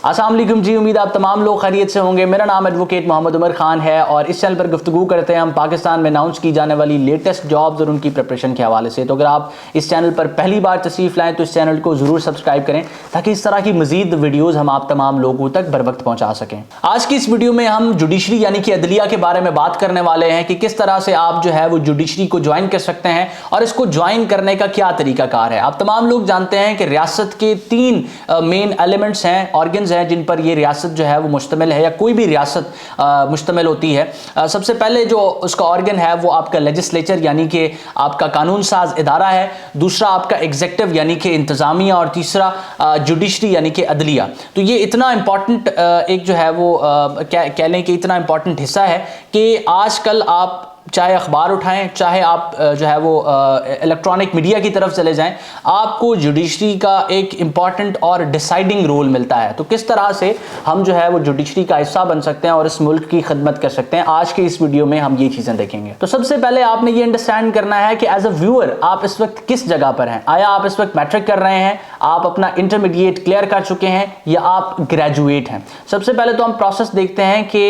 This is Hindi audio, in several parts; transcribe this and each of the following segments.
अस्सलाम वालेकुम जी, उम्मीद आप तमाम लोग खैरियत से होंगे। मेरा नाम एडवोकेट मोहम्मद उमर खान है और इस चैनल पर गुफ्तगू करते हैं हम पाकिस्तान में अनाउंस की जाने वाली लेटेस्ट जॉब्स और उनकी प्रिपरेशन के हवाले से। तो अगर आप इस चैनल पर पहली बार तशरीफ़ लाएँ तो इस चैनल को ज़रूर सब्सक्राइब करें ताकि इस तरह की मज़ीद वीडियोज़ हम आप तमाम लोगों तक बर वक्त पहुँचा सकें। आज की इस वीडियो में हम जुडिशरी यानी कि अदलिया के बारे में बात करने वाले हैं कि किस तरह से आप जो है वो जुडिशरी को ज्वाइन कर सकते हैं और इसको ज्वाइन करने का क्या तरीकाकार है। आप तमाम लोग जानते हैं कि रियासत के तीन मेन एलिमेंट्स हैं, ऑर्गन्स हैं जिन पर ये रियासत जो है वो मुश्तमिल है या कोई भी रियासत मुश्तमिल होती है। सबसे पहले जो उसका ऑर्गन है वो आपका लेजिस्लेचर यानी कि आपका कानून साज इदारा है, दूसरा आपका एग्जीक्यूटिव यानी कि इंतजामिया और तीसरा जुडिशरी यानी कि अदलिया। तो ये इतना इंपॉर्टेंट एक जो है वो कह लें कि इतना इंपॉर्टेंट हिस्सा है कि आजकल आप चाहे अखबार उठाएं, चाहे आप जो है वो इलेक्ट्रॉनिक मीडिया की तरफ चले जाएं, आपको जुडिशरी का एक इम्पॉर्टेंट और डिसाइडिंग रोल मिलता है। तो किस तरह से हम जो है वो जुडिशरी का हिस्सा बन सकते हैं और इस मुल्क की खिदमत कर सकते हैं, आज के इस वीडियो में हम ये चीज़ें देखेंगे। तो सबसे पहले आपने ये अंडरस्टैंड करना है कि एज अ व्यूअर आप इस वक्त किस जगह पर हैं। आया आप इस वक्त मैट्रिक कर रहे हैं, आप अपना इंटरमीडिएट क्लियर कर चुके हैं या आप ग्रेजुएट हैं। सबसे पहले तो हम प्रोसेस देखते हैं कि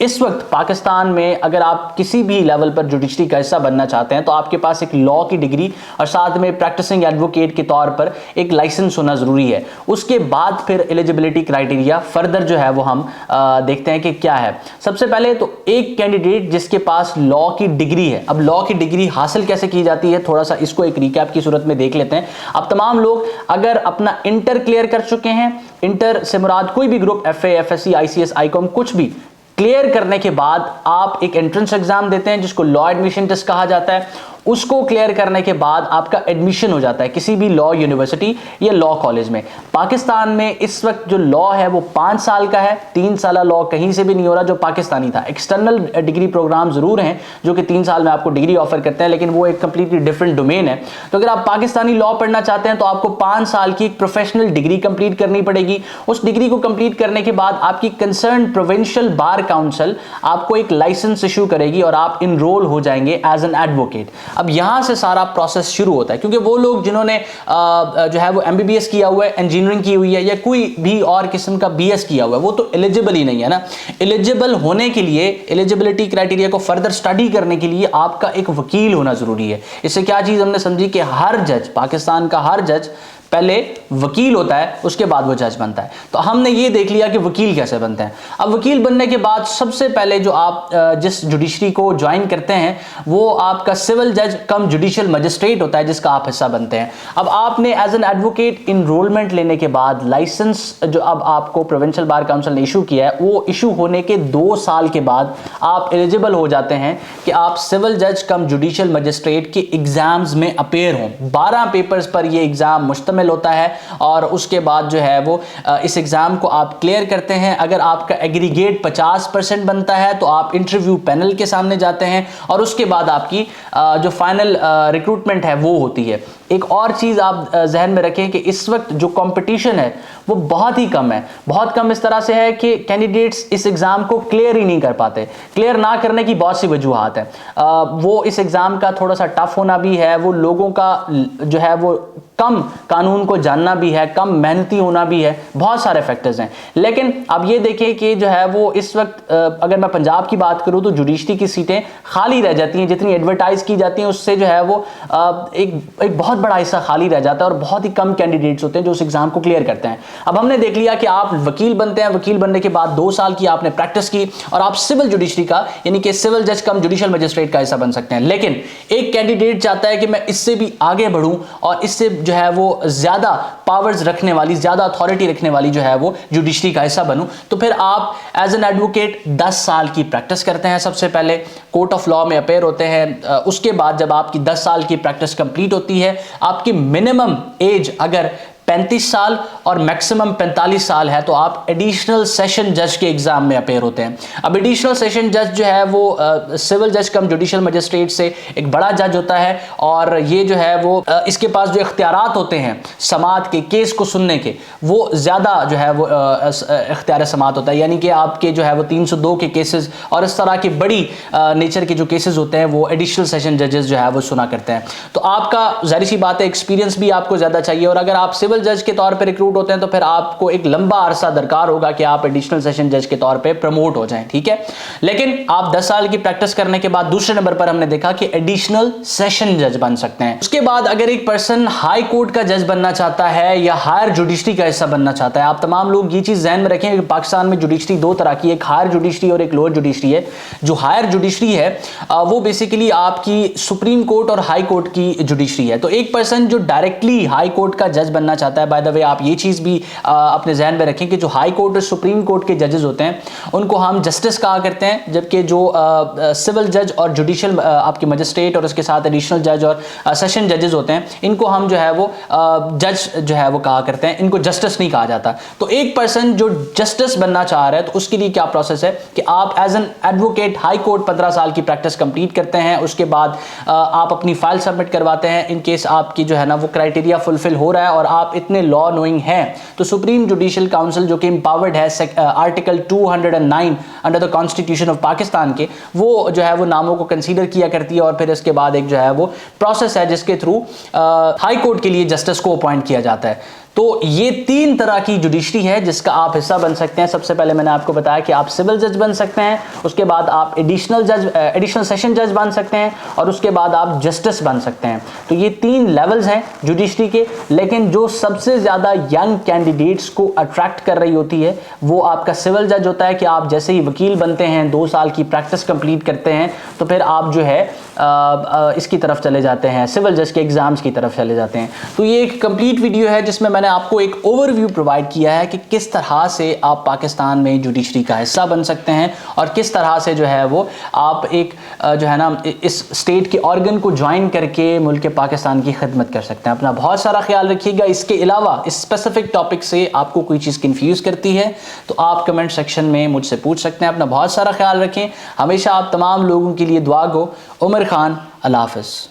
इस वक्त पाकिस्तान में अगर आप किसी भी लेवल पर जुडिशरी का हिस्सा बनना चाहते हैं तो आपके पास एक लॉ की डिग्री और साथ में प्रैक्टिसिंग एडवोकेट के तौर पर एक लाइसेंस होना ज़रूरी है। उसके बाद फिर एलिजिबिलिटी क्राइटेरिया फर्दर जो है वो हम देखते हैं कि क्या है। सबसे पहले तो एक कैंडिडेट जिसके पास लॉ की डिग्री है, अब लॉ की डिग्री हासिल कैसे की जाती है, थोड़ा सा इसको एक रिकैप की सूरत में देख लेते हैं। अब तमाम लोग अगर अपना इंटर क्लियर कर चुके हैं, इंटर से मुराद कोई भी group FA, FSC, ICS, ICOM कुछ भी क्लियर करने के बाद आप एक एंट्रेंस एग्जाम देते हैं जिसको लॉ एडमिशन टेस्ट कहा जाता है। उसको क्लियर करने के बाद आपका एडमिशन हो जाता है किसी भी लॉ यूनिवर्सिटी या लॉ कॉलेज में। पाकिस्तान में इस वक्त जो लॉ है वो 5 साल का है, 3 साल लॉ कहीं से भी नहीं हो रहा जो पाकिस्तानी था। एक्सटर्नल डिग्री प्रोग्राम जरूर हैं जो कि 3 साल में आपको डिग्री ऑफर करते हैं, लेकिन वो एक कंप्लीटली डिफरेंट डोमेन है। तो अगर आप पाकिस्तानी लॉ पढ़ना चाहते हैं तो आपको 5 साल की एक प्रोफेशनल डिग्री कंप्लीट करनी पड़ेगी। उस डिग्री को कंप्लीट करने के बाद आपकी कंसर्न प्रोविंशियल बार काउंसिल आपको एक लाइसेंस इशू करेगी और आप इनरोल हो जाएंगे एज एन एडवोकेट। अब यहां से सारा प्रोसेस शुरू होता है क्योंकि वो लोग जिन्होंने जो है वो MBBS किया हुआ है, इंजीनियरिंग की हुई है या कोई भी और किस्म का BS किया हुआ है, वो तो एलिजिबल ही नहीं है ना। एलिजिबल होने के लिए एलिजिबिलिटी क्राइटेरिया को फर्दर स्टडी करने के लिए आपका एक वकील होना जरूरी है। इससे क्या चीज हमने समझी कि हर जज, पाकिस्तान का हर जज पहले वकील होता है, उसके बाद वो जज बनता है। तो हमने ये देख लिया कि वकील कैसे बनते हैं। अब वकील बनने के बाद सबसे पहले जो आप जिस जुडिशरी को ज्वाइन करते हैं वो आपका सिविल जज कम जुडिशियल मजिस्ट्रेट होता है जिसका आप हिस्सा बनते हैं। अब आपने एज एन एडवोकेट इनरोलमेंट लेने के बाद लाइसेंस जो अब आपको प्रोविंशियल बार काउंसिल ने इशू किया है वो इशू होने के 2 साल के बाद आप एलिजिबल हो जाते हैं कि आप सिविल जज कम जुडिशियल मजिस्ट्रेट के एग्जाम्स में अपेयर हों। 12 पेपर्स पर ये एग्जाम मुश्तमिल होता है और उसके बाद जो है वो इस एग्जाम को आप क्लियर करते हैं। अगर आपका एग्रीगेट 50% बनता है तो आप इंटरव्यू पैनल के सामने जाते हैं और उसके बाद आपकी जो फाइनल रिक्रूटमेंट है वो होती है। एक और चीज आप जहन में रखें कि इस वक्त जो कंपटीशन है वो बहुत ही कम है। बहुत कम इस तरह से है कि कैंडिडेट्स इस एग्जाम को क्लियर ही नहीं कर पाते। क्लियर ना करने की बहुत सी वजूहात है। वो इस एग्जाम का थोड़ा सा टफ होना भी है, वो लोगों का जो है वो कम कानून को जानना भी है, कम मेहनती होना भी है, बहुत सारे फैक्टर्स हैं। लेकिन अब ये देखिए कि जो है वो इस वक्त अगर मैं पंजाब की बात करूं तो जुडिशरी की सीटें खाली रह जाती हैं। जितनी एडवर्टाइज की जाती हैं उससे जो है वो एक बहुत बड़ा हिस्सा खाली रह जाता है और बहुत ही कम कैंडिडेट्स होते हैं जो उस एग्जाम को क्लियर करते हैं। अब हमने देख लिया कि आप वकील बनते हैं, वकील बनने के बाद 2 साल की आपने प्रैक्टिस की और आप सिविल जुडिशरी का यानी कि सिविल जज कम जुडिशियल मजिस्ट्रेट का हिस्सा बन सकते हैं। लेकिन एक कैंडिडेट चाहता है कि मैं इससे भी आगे बढ़ूं और इससे जो है वो ज्यादा पावर्स रखने वाली, ज्यादा अथॉरिटी रखने वाली जो है वो जुडिशरी का हिस्सा बनूं। तो फिर आप एज एन एडवोकेट 10 साल की प्रैक्टिस करते हैं। सबसे पहले कोर्ट ऑफ लॉ में अपेयर होते हैं। उसके बाद जब आपकी 10 साल की प्रैक्टिस कंप्लीट होती है, आपकी मिनिमम एज अगर 35 साल और मैक्सिमम 45 साल है तो आप एडिशनल सेशन जज के एग्जाम में अपेयर होते हैं। अब एडिशनल सेशन जज जो है वो सिविल जज कम जुडिशियल मजिस्ट्रेट से एक बड़ा जज होता है और ये जो है वो इसके पास जो इख्तियारात होते हैं समात के केस को सुनने के, वो ज़्यादा जो है वो इख्तियार समात होता है। यानी कि आपके जो है वो 302 के केसेस और इस तरह की बड़ी नेचर के जो केसेस होते हैं वो एडिशनल सेशन जजेस जो है वो सुना करते हैं। तो आपका ज़ाहिर सी बात है एक्सपीरियंस भी आपको ज़्यादा चाहिए और अगर आप सिविल सिविल जज के तौर पे रिक्रूट होते हैं तो फिर आपको एक लंबा अरसा दरकार होगा कि आप एडिशनल सेशन जज के तौर पे प्रमोट हो जाएं, ठीक है। लेकिन आप 10 साल की प्रैक्टिस करने के बाद दूसरे नंबर पर हमने देखा कि एडिशनल सेशन जज बन सकते हैं। उसके बाद अगर एक पर्सन हाई कोर्ट का जज बनना चाहता है या हायर जुडिशरी का हिस्सा बनना चाहता है, आप तमाम लोग ये चीज ध्यान में रखें कि पाकिस्तान में जुडिशरी दो तरह की है, एक हायर जुडिशरी और एक लोअर जुडिशरी है। जो हायर जुडिशरी है वो बेसिकली आपकी सुप्रीम कोर्ट और हाई कोर्ट की जुडिशरी है। तो एक पर्सन जो डायरेक्टली हाई कोर्ट का जज बनना चाहता है, बाय द वे आप ये चीज भी अपने ध्यान में रखें कि जो हाई कोर्ट और सुप्रीम कोर्ट के जजेस होते हैं उनको हम जस्टिस कहा करते हैं, जबकि जो सिविल जज और जुडिशियल आपके मजिस्ट्रेट और उसके साथ एडिशनल जज और सेशन जजेस होते हैं इनको हम जो है वो जज जो है वो कहा करते हैं, इनको जस्टिस नहीं कहा जाता। तो एक पर्सन जो जस्टिस बनना चाह रहा है तो उसके लिए क्या प्रोसेस है कि आप as an advocate high court 15 साल की प्रैक्टिस कंप्लीट करते हैं, उसके बाद आप अपनी फाइल सबमिट करवाते हैं। इन केस आपकी जो है ना वो क्राइटेरिया फुलफिल हो रहा है और आप इतने लॉ नोइंग हैं तो सुप्रीम जुडिशियल काउंसिल जो कि एम्पावर्ड है article 209 under the constitution of Pakistan के, वो जो है वो नामों को कंसीडर किया करती है और फिर इसके बाद एक जो है वो प्रोसेस है जिसके थ्रू हाई कोर्ट के लिए जस्टिस को अपॉइंट किया जाता है। तो ये 3 तरह की जुडिशरी है जिसका आप हिस्सा बन सकते हैं। सबसे पहले मैंने आपको बताया कि आप सिविल जज बन सकते हैं, उसके बाद आप एडिशनल सेशन जज बन सकते हैं और उसके बाद आप जस्टिस बन सकते हैं। तो ये 3 लेवल्स हैं जुडिशरी के, लेकिन जो सबसे ज़्यादा यंग कैंडिडेट्स को अट्रैक्ट कर रही होती है वो आपका सिविल जज होता है कि आप जैसे ही वकील बनते हैं, 2 साल की प्रैक्टिस कंप्लीट करते हैं तो फिर आप जो है इसकी तरफ चले जाते हैं, सिविल जज के एग्जाम्स की तरफ चले जाते हैं। तो ये एक कंप्लीट वीडियो है जिसमें मैंने आपको एक ओवरव्यू प्रोवाइड किया है कि किस तरह से आप पाकिस्तान में जुडिशरी का हिस्सा बन सकते हैं और किस तरह से जो है वो आप एक जो है ना इस स्टेट के ऑर्गन को ज्वाइन करके मुल्क पाकिस्तान की खिदमत कर सकते हैं। अपना बहुत सारा ख्याल रखिएगा। इसके अलावा इस स्पेसिफिक टॉपिक से आपको कोई चीज़ कंफ्यूज करती है तो आप कमेंट सेक्शन में मुझसे पूछ सकते हैं। अपना बहुत सारा ख्याल रखें। हमेशा आप तमाम लोगों के लिए दुआ गो। उमर खान, अल्लाह हाफ़िज़।